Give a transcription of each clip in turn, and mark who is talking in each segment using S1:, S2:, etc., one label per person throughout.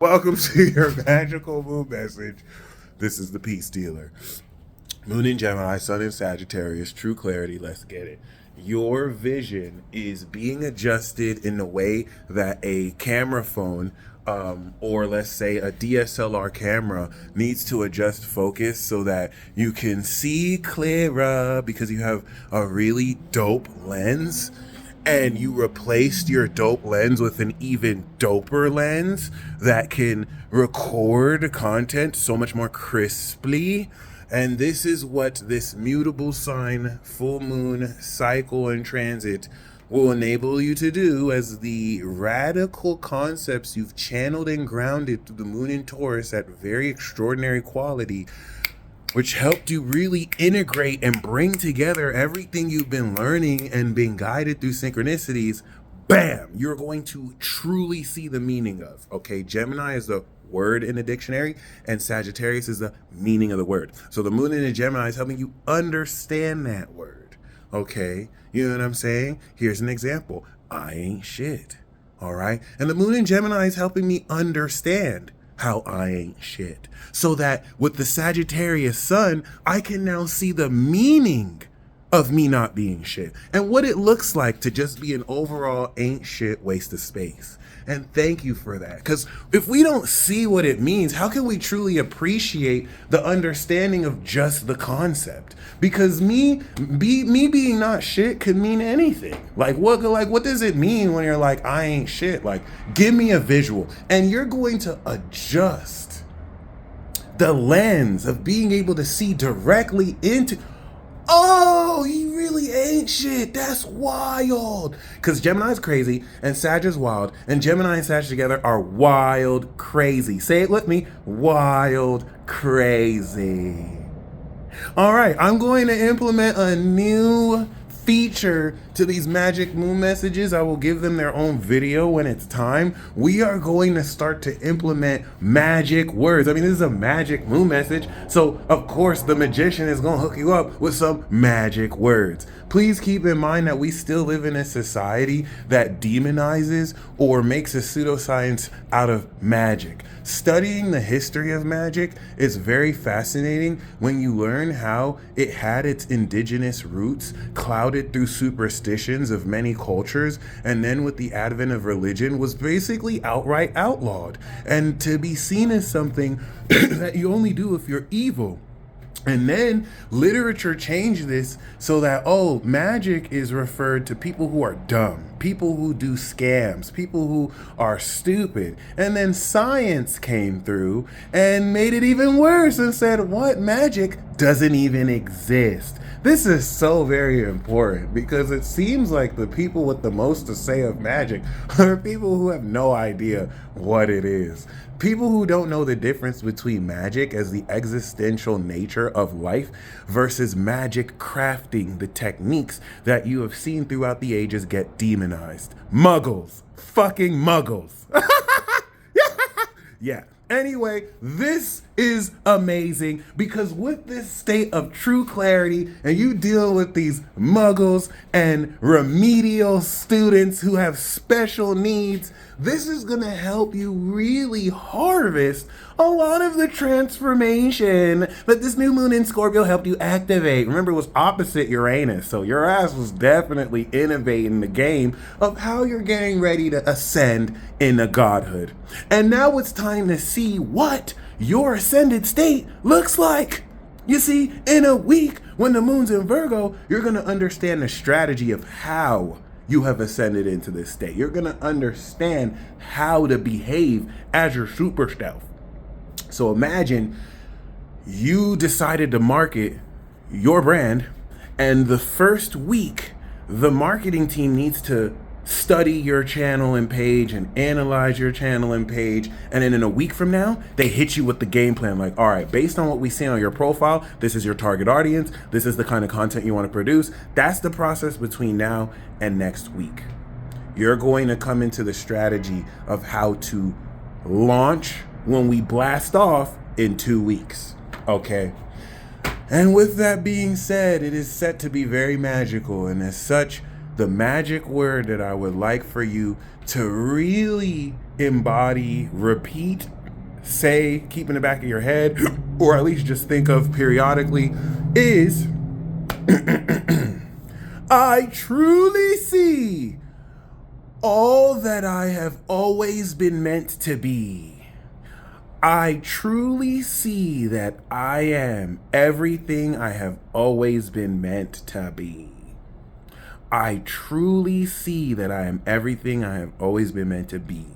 S1: Welcome to your magical moon message. This is the Peace Dealer. Moon in Gemini, Sun in Sagittarius, true clarity. Let's get it. Your vision is being adjusted in the way that a camera phone, or let's say a DSLR camera, needs to adjust focus so that you can see clearer because you have a really dope lens. And you replaced your dope lens with an even doper lens that can record content so much more crisply. And this is what this mutable sign, full moon, cycle, and transit will enable you to do, as the radical concepts you've channeled and grounded through the moon in Taurus at very extraordinary quality, which helped you really integrate and bring together everything you've been learning and being guided through synchronicities. Bam! You're going to truly see the meaning of. Okay, Gemini is the word in the dictionary, and Sagittarius is the meaning of the word. So the moon in the Gemini is helping you understand that word. Okay, you know what I'm saying? Here's an example. I ain't shit. All right, and the moon in Gemini is helping me understand how I ain't shit. So that with the Sagittarius sun, I can now see the meaning of me not being shit and what it looks like to just be an overall ain't shit waste of space. And thank you for that. Because if we don't see what it means, how can we truly appreciate the understanding of just the concept? Because me being not shit could mean anything. Like what does it mean when you're like, I ain't shit? Like, give me a visual. And you're going to adjust the lens of being able to see directly into, oh, he really ain't shit. That's wild. Because Gemini's crazy and Sag is wild. And Gemini and Sag together are wild crazy. Say it with me. Wild crazy. All right. I'm going to implement a new feature to these magic moon messages. I will give them their own video when it's time. We are going to start to implement magic words. I mean, this is a magic moon message, so of course the magician is going to hook you up with some magic words. Please keep in mind that we still live in a society that demonizes or makes a pseudoscience out of magic. Studying the history of magic is very fascinating when you learn how it had its indigenous roots clouded through superstitions of many cultures, and then with the advent of religion was basically outright outlawed and to be seen as something that you only do if you're evil. And then literature changed this so that, oh, magic is referred to people who are dumb, people who do scams, people who are stupid. And then science came through and made it even worse and said, what? Magic doesn't even exist. This is so very important because it seems like the people with the most to say of magic are people who have no idea what it is. People who don't know the difference between magic as the existential nature of life versus magic crafting, the techniques that you have seen throughout the ages get demonized. Muggles. Fucking muggles. Yeah. Anyway, this is amazing because with this state of true clarity and you deal with these muggles and remedial students who have special needs, this is going to help you really harvest a lot of the transformation that this new moon in Scorpio helped you activate. Remember, it was opposite Uranus, so your ass was definitely innovating the game of how you're getting ready to ascend into godhood. And now it's time to see what your ascended state looks like. You see, in a week, when the moon's in Virgo, you're going to understand the strategy of how you have ascended into this state. You're going to understand how to behave as your super self. So imagine you decided to market your brand, and the first week, the marketing team needs to study your channel and page and analyze your channel and page. And then in a week from now, they hit you with the game plan. Like, all right, based on what we see on your profile, this is your target audience. This is the kind of content you want to produce. That's the process between now and next week. You're going to come into the strategy of how to launch when we blast off in 2 weeks. Okay. And with that being said, it is set to be very magical, and as such, the magic word that I would like for you to really embody, repeat, say, keep in the back of your head, or at least just think of periodically, is I truly see all that I have always been meant to be. I truly see that I am everything I have always been meant to be. I truly see that I am everything I have always been meant to be.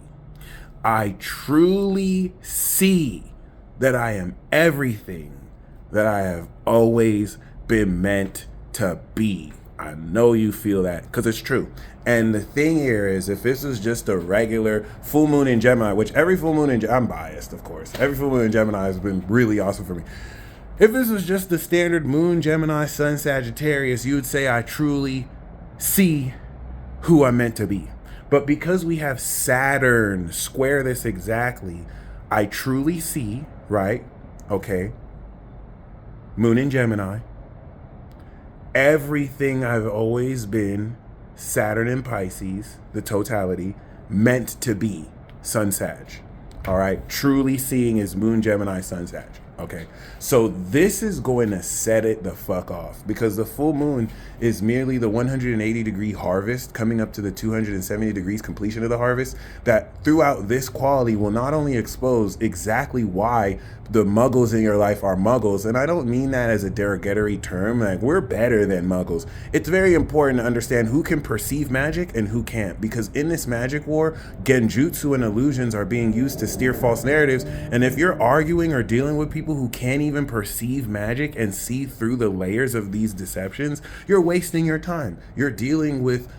S1: I truly see that I am everything that I have always been meant to be. I know you feel that because it's true. And the thing here is, if this is just a regular full moon in Gemini, which every full moon in I'm biased, of course. Every full moon in Gemini has been really awesome for me. If this was just the standard moon, Gemini, sun, Sagittarius, you would say, I truly see who I'm meant to be. But because we have Saturn square this exactly, I truly see, right? Okay. Moon in Gemini. Everything I've always been, Saturn in Pisces, the totality, meant to be, Sun Sag. All right. Truly seeing is Moon Gemini, Sun Sag. Okay. So this is going to set it the fuck off, because the full moon is merely the 180-degree harvest coming up to the 270 degrees completion of the harvest, that throughout this quality will not only expose exactly why the muggles in your life are muggles. And I don't mean that as a derogatory term. Like, we're better than muggles. It's very important to understand who can perceive magic and who can't, because in this magic war, genjutsu and illusions are being used to steer false narratives. And if you're arguing or dealing with people who can't even perceive magic and see through the layers of these deceptions, you're wasting your time. You're dealing with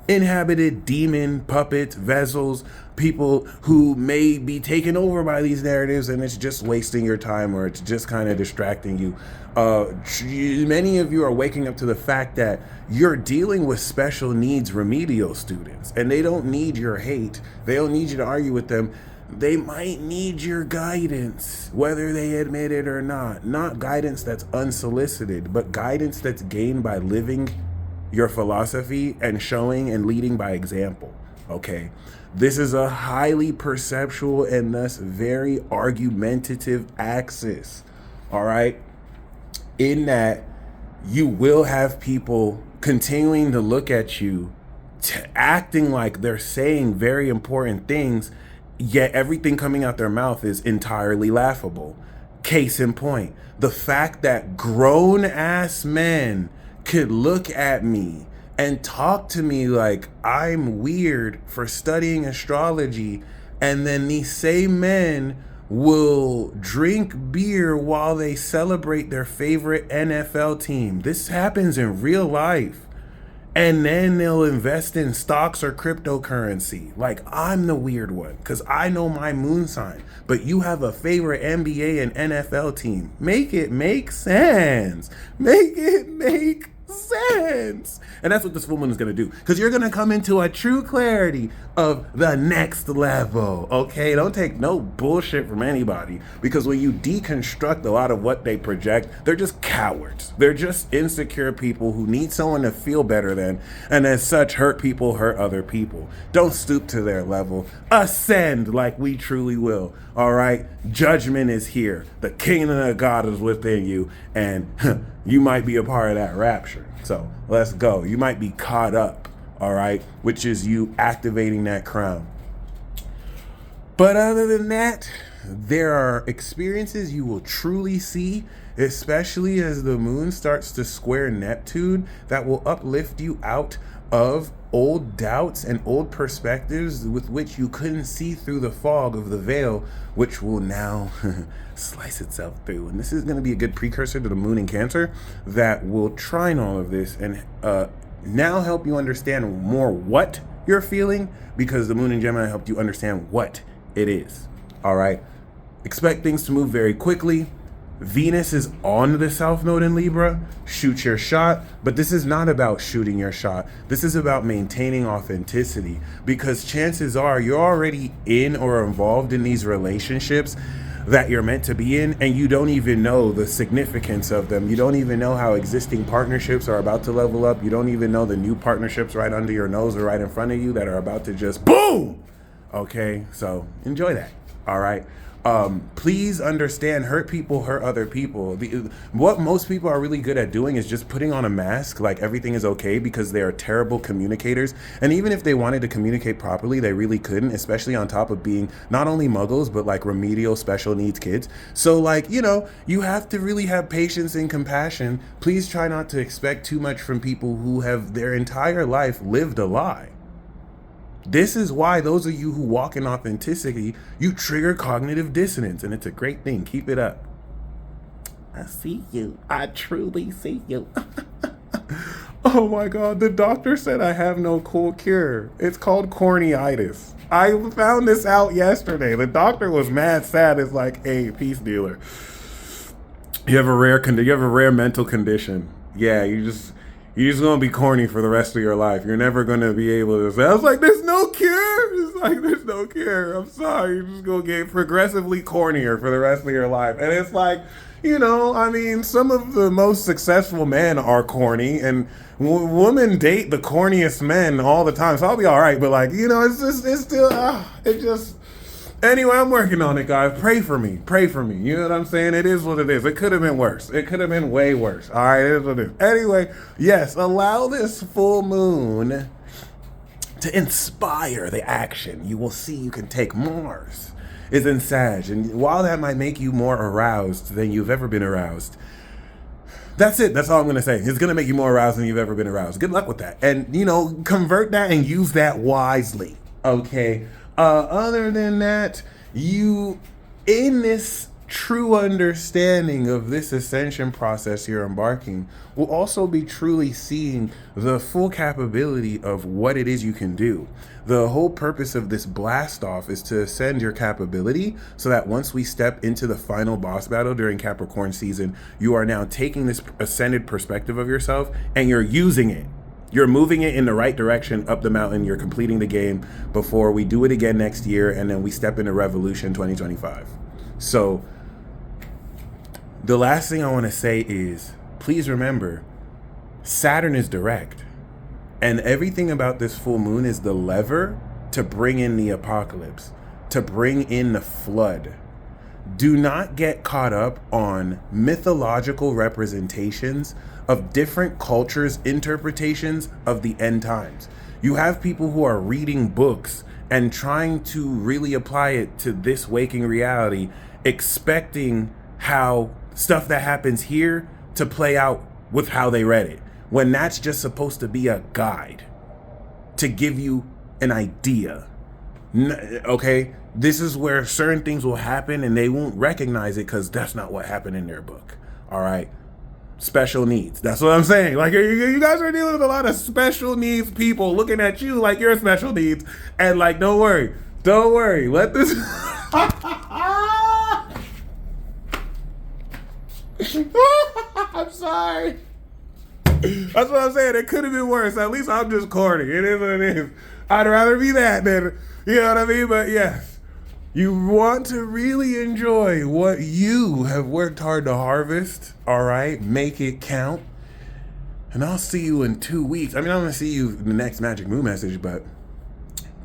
S1: inhabited demon puppets, vessels, people who may be taken over by these narratives, and it's just wasting your time, or it's just kind of distracting you. Many of you are waking up to the fact that you're dealing with special needs remedial students, and they don't need your hate. They don't need you to argue with them. They might need your guidance, whether they admit it or not. Not guidance that's unsolicited, but guidance that's gained by living your philosophy and showing and leading by example. Okay, this is a highly perceptual and thus very argumentative axis. All right, in that you will have people continuing to look at you, acting like they're saying very important things, yet everything coming out their mouth is entirely laughable. Case in point, the fact that grown ass men could look at me and talk to me like I'm weird for studying astrology, and then these same men will drink beer while they celebrate their favorite NFL team. This happens in real life. And then they'll invest in stocks or cryptocurrency. Like, I'm the weird one because I know my moon sign, but you have a favorite NBA and NFL team. Make it make sense. Make it make sense. And that's what this full moon is going to do, because you're going to come into a true clarity of the next level. Okay, don't take no bullshit from anybody, because when you deconstruct a lot of what they project, they're just cowards. They're just insecure people who need someone to feel better than, and as such, hurt people hurt other people. Don't stoop to their level. Ascend like we truly will. All right, judgment is here. The kingdom of God is within you, and you might be a part of that rapture. So let's go. You might be caught up, all right, which is you activating that crown. But other than that, there are experiences you will truly see, especially as the moon starts to square Neptune, that will uplift you out of old doubts and old perspectives with which you couldn't see through the fog of the veil, which will now slice itself through. And this is going to be a good precursor to the moon in Cancer that will trine all of this and now help you understand more what you're feeling, because the moon in Gemini helped you understand what it is. All right. Expect things to move very quickly. Venus is on the South Node in Libra. Shoot your shot. But this is not about shooting your shot. This is about maintaining authenticity, because chances are you're already in or involved in these relationships that you're meant to be in, and you don't even know the significance of them. You don't even know how existing partnerships are about to level up. You don't even know the new partnerships right under your nose or right in front of you that are about to just boom. Okay, so enjoy that. All right. Please understand, hurt people hurt other people. What most people are really good at doing is just putting on a mask like everything is okay, because they are terrible communicators. And even if they wanted to communicate properly, they really couldn't, especially on top of being not only muggles, but like remedial special needs kids. So like, you know, you have to really have patience and compassion. Please try not to expect too much from people who have their entire life lived a lie. This is why those of you who walk in authenticity, you trigger cognitive dissonance, and it's a great thing. Keep it up. I see you. I truly see you. Oh my God, the doctor said I have no cool cure. It's called cornyitis. I found this out yesterday. The doctor was mad sad. It's like, hey, peace dealer, you have a rare mental condition. Yeah, you're just gonna be corny for the rest of your life. You're never gonna be able to say. I was like, there's no cure. It's like, there's no cure. I'm sorry. You're just gonna get progressively cornier for the rest of your life. And it's like, you know, I mean, some of the most successful men are corny, and women date the corniest men all the time. So I'll be all right. But like, you know, it just. Anyway, I'm working on it, guys. Pray for me. Pray for me. You know what I'm saying? It is what it is. It could have been worse. It could have been way worse. All right, it is what it is. Anyway, yes, allow this full moon to inspire the action. You will see you can take. Mars is in Sag, and while that might make you more aroused than you've ever been aroused, that's it. That's all I'm going to say. It's going to make you more aroused than you've ever been aroused. Good luck with that. And, you know, convert that and use that wisely. Okay? Other than that, you, in this true understanding of this ascension process you're embarking, will also be truly seeing the full capability of what it is you can do. The whole purpose of this blast off is to ascend your capability, so that once we step into the final boss battle during Capricorn season, you are now taking this ascended perspective of yourself and you're using it. You're moving it in the right direction up the mountain. You're completing the game before we do it again next year, and then we step into Revolution 2025. So the last thing I want to say is, please remember, Saturn is direct, and everything about this full moon is the lever to bring in the apocalypse, to bring in the flood. Do not get caught up on mythological representations of different cultures' interpretations of the end times. You have people who are reading books and trying to really apply it to this waking reality, expecting how stuff that happens here to play out with how they read it, when that's just supposed to be a guide to give you an idea. Okay? This is where certain things will happen and they won't recognize it because that's not what happened in their book. All right? Special needs. That's what I'm saying. Like, you guys are dealing with a lot of special needs people looking at you like you're special needs. And like, don't worry. Let this... I'm sorry. That's what I'm saying. It could have been worse. At least I'm just corny. It is what it is. I'd rather be that than, you know what I mean? But yes, you want to really enjoy what you have worked hard to harvest. All right, make it count. And I'll see you in 2 weeks. I mean, I'm going to see you in the next Magic Moon message, but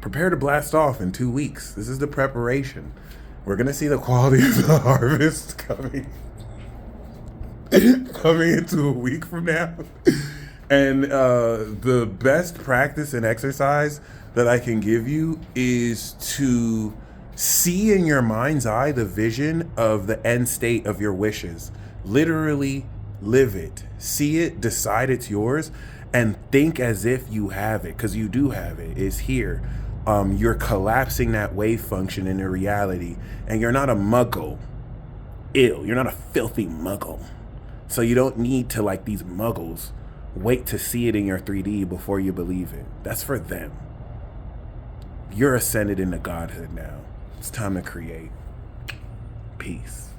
S1: prepare to blast off in 2 weeks. This is the preparation. We're going to see the quality of the harvest coming into a week from now. And the best practice and exercise that I can give you is to see in your mind's eye the vision of the end state of your wishes. Literally live it. See it, decide it's yours, and think as if you have it, because you do have it. It's here. You're collapsing that wave function into reality, and you're not a muggle. Ew, you're not a filthy muggle. So you don't need to, like these muggles, wait to see it in your 3D before you believe it. That's for them. You're ascended into godhood now. It's time to create. Peace.